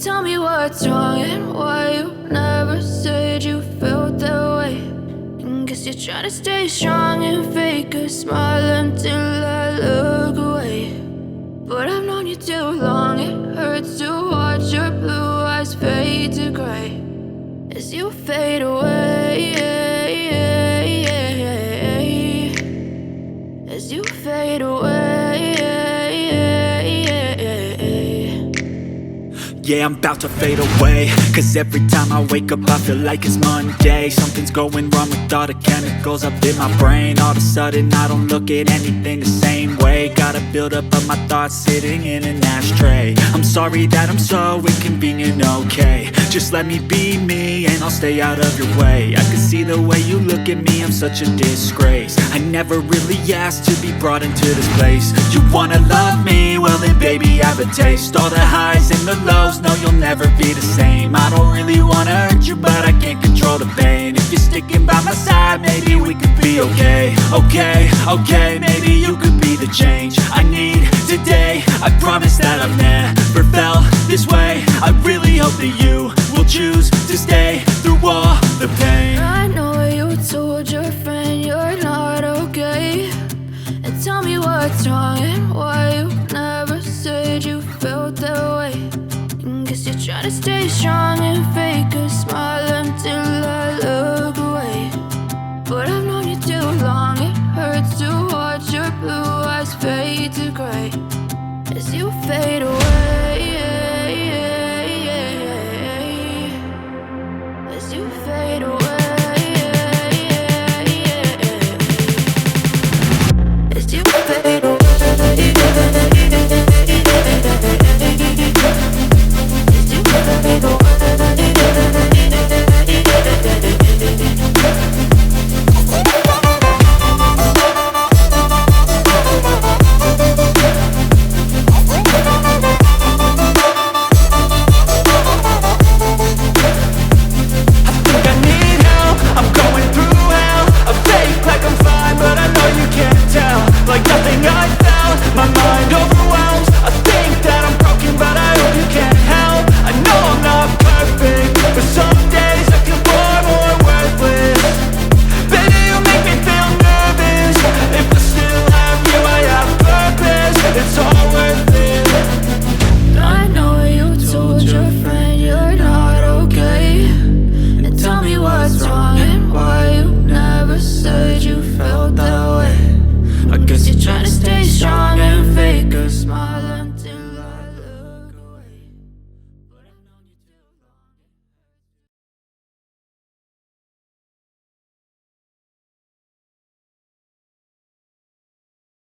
Tell me what's wrong and why you never said you felt that way. And guess you're trying to stay strong and fake a smile until I look away. But I've known you too long, it hurts to watch your blue eyes fade to gray as you fade away, as you fade away. Yeah, I'm about to fade away, cause every time I wake up I feel like it's Monday. Something's going wrong with all the chemicals up in my brain. All of a sudden I don't look at anything the same way. Got a buildup of my thoughts sitting in an ashtray. I'm sorry that I'm so inconvenient, okay. Just let me be me and I'll stay out of your way. I can see the way you look at me, I'm such a disgrace. I never really asked to be brought into this place. You wanna love me? Well then baby have a taste. All the highs and the lows, no, you'll never be the same. I don't really wanna hurt you, but I can't control the pain. If you're sticking by my side, maybe we could be okay. Okay, maybe you could be the change I need today. I promise that I've never felt this way. I really hope that you will choose to stay through all the pain. I know you told your friend you're not okay, and tell me what's wrong and why you never said you felt that way. Guess you're trying to stay strong and fake a smile until I look